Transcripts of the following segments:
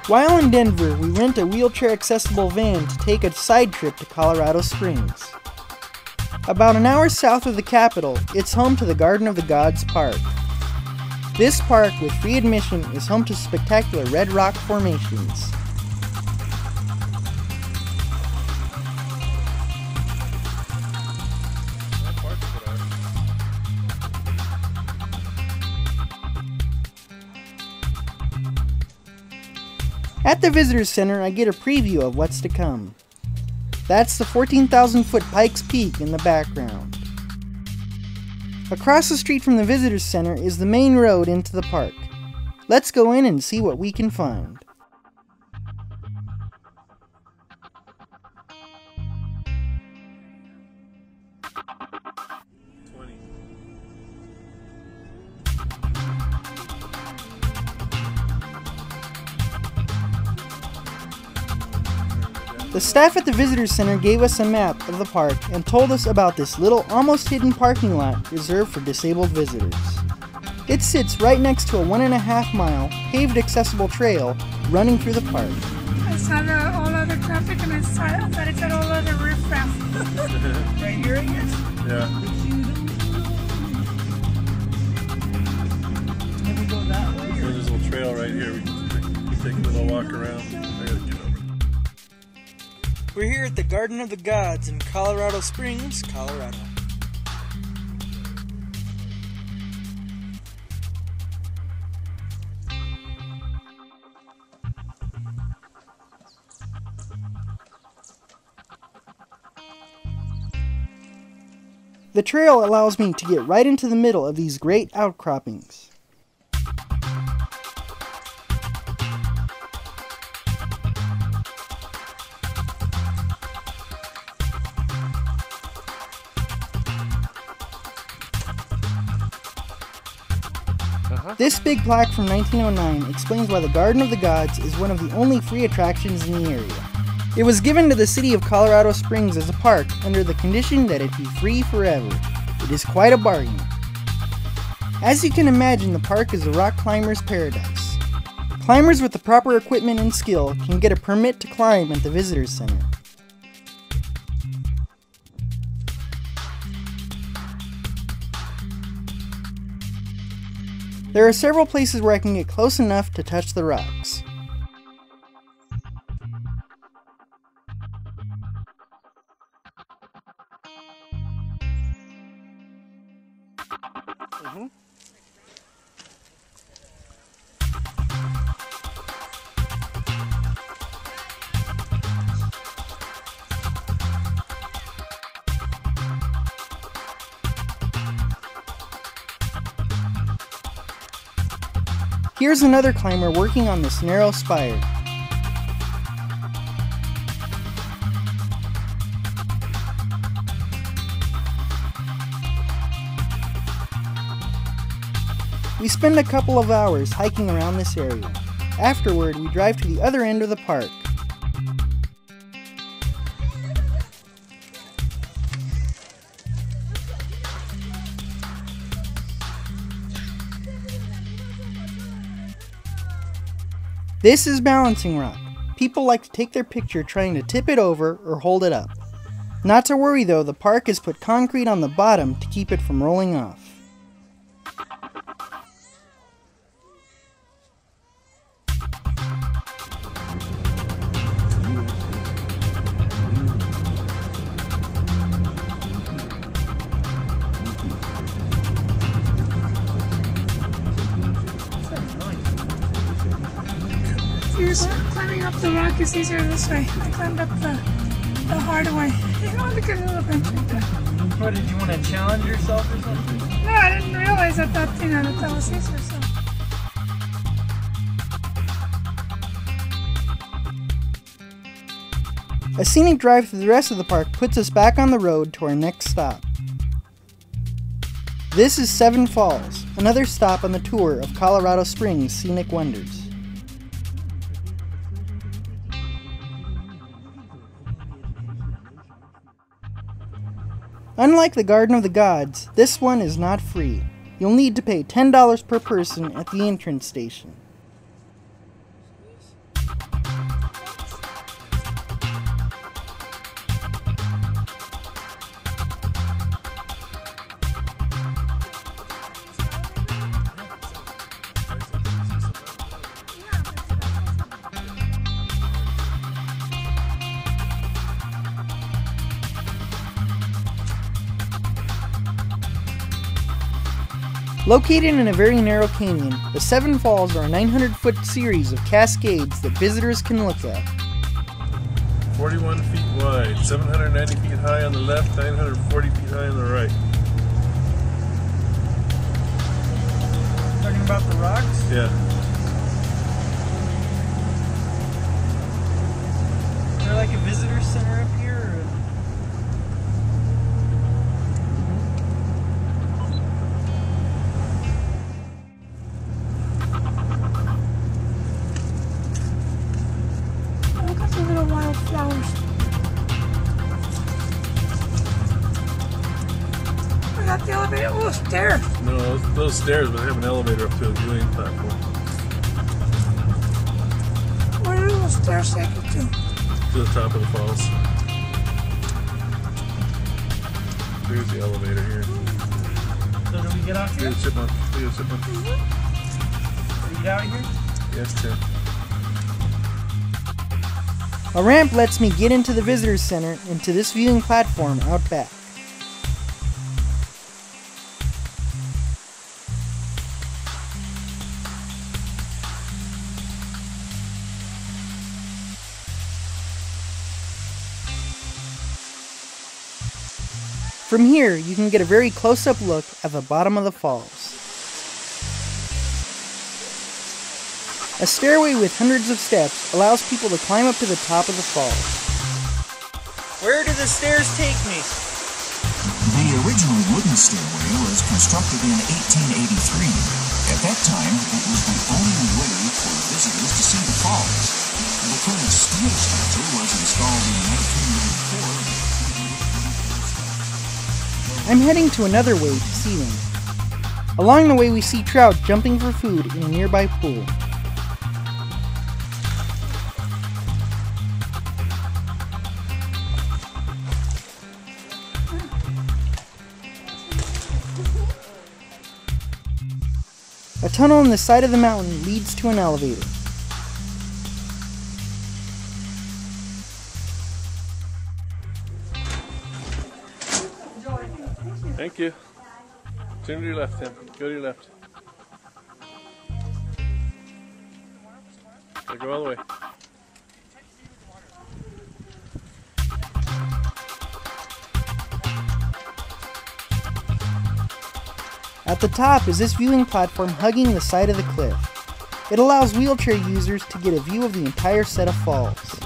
While in Denver, we rent a wheelchair-accessible van to take a side trip to Colorado Springs. About an hour south of the capital, it's home to the Garden of the Gods Park. This park, with free admission, is home to spectacular red rock formations. At the Visitors Center, I get a preview of what's to come. That's the 14,000-foot Pikes Peak in the background. Across the street from the Visitors Center is the main road into the park. Let's go in and see what we can find. The staff at the Visitors Center gave us a map of the park and told us about this little, almost hidden parking lot reserved for disabled visitors. It sits right next to a 1.5-mile paved accessible trail running through the park. I saw all other traffic and I thought it said all other riffraff. Right here, I guess? Yeah. Can we go that way? There's a little trail right here. We can take a little walk around. I gotta get over. We're here at the Garden of the Gods in Colorado Springs, Colorado. The trail allows me to get right into the middle of these great outcroppings. This big plaque from 1909 explains why the Garden of the Gods is one of the only free attractions in the area. It was given to the city of Colorado Springs as a park under the condition that it be free forever. It is quite a bargain. As you can imagine, the park is a rock climber's paradise. Climbers with the proper equipment and skill can get a permit to climb at the Visitors Center. There are several places where I can get close enough to touch the rocks. Here's another climber working on this narrow spire. We spend a couple of hours hiking around this area. Afterward, we drive to the other end of the park. This is balancing rock. People like to take their picture trying to tip it over or hold it up. Not to worry though, the park has put concrete on the bottom to keep it from rolling off. Climbing up the rock is easier this way. I climbed up the hard way. You know, look at the little bench right there. What, did you want to challenge yourself or something? No, I didn't realize that that was easier. So. A scenic drive through the rest of the park puts us back on the road to our next stop. This is Seven Falls, another stop on the tour of Colorado Springs' scenic wonders. Unlike the Garden of the Gods, this one is not free. You'll need to pay $10 per person at the entrance station. Located in a very narrow canyon, the Seven Falls are a 900-foot series of cascades that visitors can look at. 41 feet wide, 790 feet high on the left, 940 feet high on the right. Talking about the rocks? Yeah. Is there like a visitor center up here? Or? Look at the little wildflowers. We got the elevator. Oh, stairs. No, those stairs, but they have an elevator up to a viewing platform. Where do those stairs take you to? To the top of the falls. Here's the elevator here. So do we get off here? Here's a chipmunk. Here's a chipmunk. Do we get out of here? Yes, Tim. A ramp lets me get into the visitors center and to this viewing platform out back. From here, you can get a very close-up look at the bottom of the falls. A stairway with hundreds of steps allows people to climb up to the top of the falls. Where do the stairs take me? The original wooden stairway was constructed in 1883. At that time, it was the only way for visitors to see the falls. The current steel structure was installed in 1994. I'm heading to another way to see them. Along the way we see trout jumping for food in a nearby pool. A tunnel in the side of the mountain leads to an elevator. Thank you. Turn to your left, Tim. Go to your left. Okay, go all the way. At the top is this viewing platform hugging the side of the cliff. It allows wheelchair users to get a view of the entire set of falls.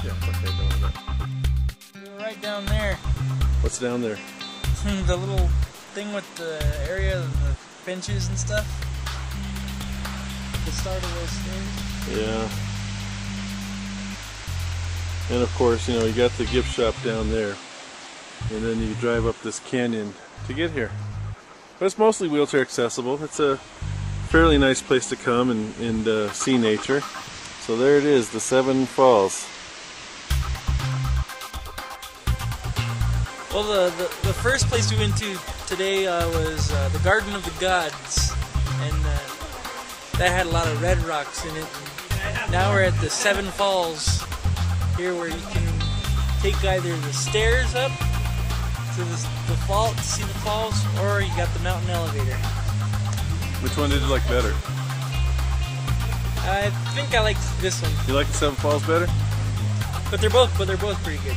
Yeah, okay, go on that. We're right down there. What's down there? The little thing with the area of the benches and stuff. The start of those stairs. Yeah. And of course, you know, you got the gift shop down there. And then you drive up this canyon to get here. But it's mostly wheelchair accessible. It's a fairly nice place to come and see nature. So there it is, the Seven Falls. Well, the first place we went to today was the Garden of the Gods, and that had a lot of red rocks in it. And now we're at the Seven Falls here, where you can take either the stairs up to the fall to see the falls, or you got the mountain elevator. Which one did you like better? I think I liked this one, You like the Seven Falls better? but they're both pretty good.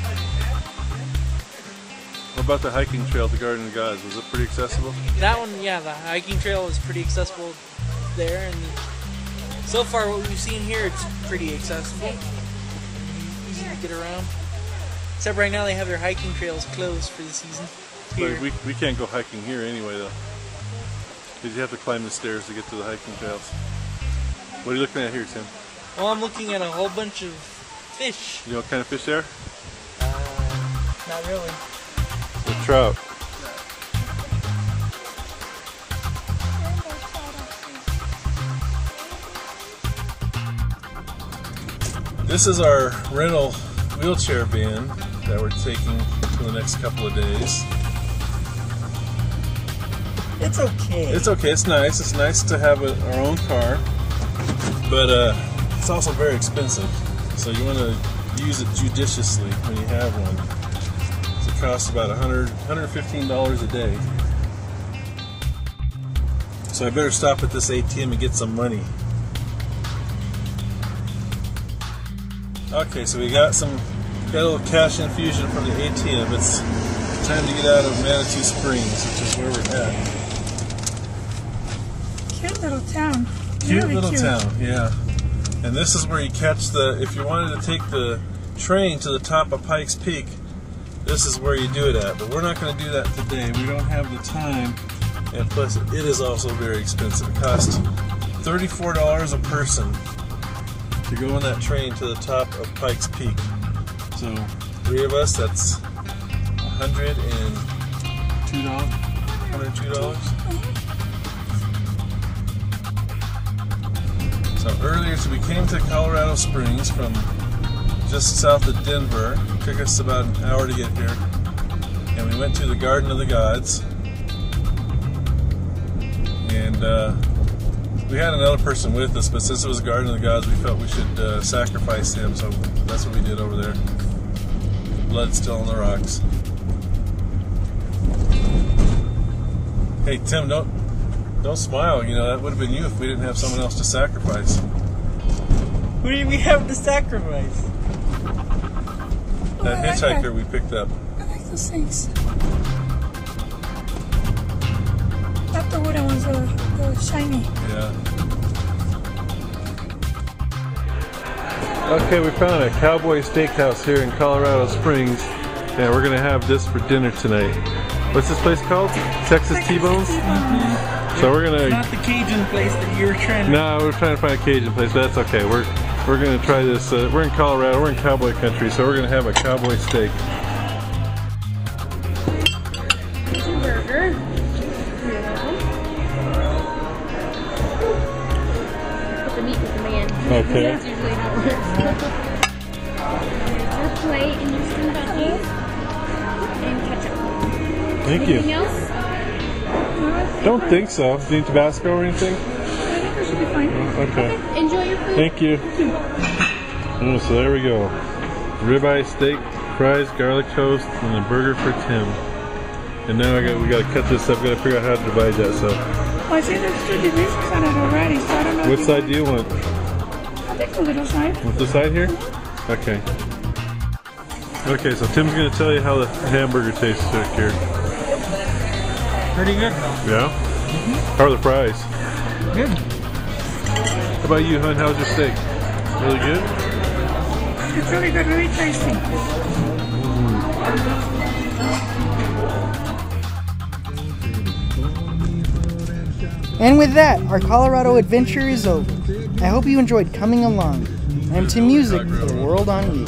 What about the hiking trail to Garden of Gods? Was it pretty accessible? That one, yeah, the hiking trail is pretty accessible there, and so far what we've seen here, it's pretty accessible, easy to get around. Except right now they have their hiking trails closed for the season. Here. But we can't go hiking here anyway, though. Because you have to climb the stairs to get to the hiking trails. What are you looking at here, Tim? Well, I'm looking at a whole bunch of fish. You know what kind of fish they are? Not really. The trout. This is our rental wheelchair van that we're taking for the next couple of days. It's okay. It's okay. It's nice. It's nice to have our own car, but it's also very expensive. So you want to use it judiciously when you have one. So it costs about $115 a day. So I better stop at this ATM and get some money. Okay, so we got a little cash infusion from the ATM. It's time to get out of Manitou Springs, which is where we're at. Cute little town. Cute Really little cute. town, yeah. And this is where you catch if you wanted to take the train to the top of Pikes Peak, this is where you do it at. But we're not going to do that today. We don't have the time, and plus it is also very expensive. It costs $34 a person to go on that train to the top of Pikes Peak. So 3 of us, that's $102. So earlier, we came to Colorado Springs from just south of Denver. It took us about an hour to get here. And we went to the Garden of the Gods. And we had another person with us, but since it was the Garden of the Gods, we felt we should sacrifice him. So that's what we did over there. Blood still on the rocks. Hey Tim, don't smile. You know, that would have been you if we didn't have someone else to sacrifice. Who did we have to sacrifice? That hitchhiker we picked up. I like those things. Not the wooden ones, the shiny. Yeah. Okay, we found a cowboy steakhouse here in Colorado Springs, and we're gonna have this for dinner tonight. What's this place called? Texas T-Bones? So we're gonna. Not the Cajun place that you were trying to. No, we're trying to find a Cajun place, but that's okay. We're gonna try this. We're in Colorado. We're in cowboy country, so we're gonna have a cowboy steak. Cajun burger. Put the meat with the man. Okay. That's usually how it works. Here's your plate and your some veggies and ketchup. Thank you. Anything else? Don't think so. Do you need Tabasco or anything? That should be fine. Okay. Enjoy your food. Thank you. Oh, so there we go. Ribeye steak, fries, garlic toast, and a burger for Tim. And now we got to cut this up. We got to figure out how to divide that. So. Well, I see there's 2 divisions on it already, so I don't know. What side do you want? I'll take the little side. With the side here? Okay. Okay, so Tim's going to tell you how the hamburger tastes here. Pretty good. Yeah? How are the fries? Good. How about you, hon? How's your steak? Really good? It's really good, really tasty. And with that, our Colorado adventure is over. I hope you enjoyed coming along. I'm Tim Music for the World on You.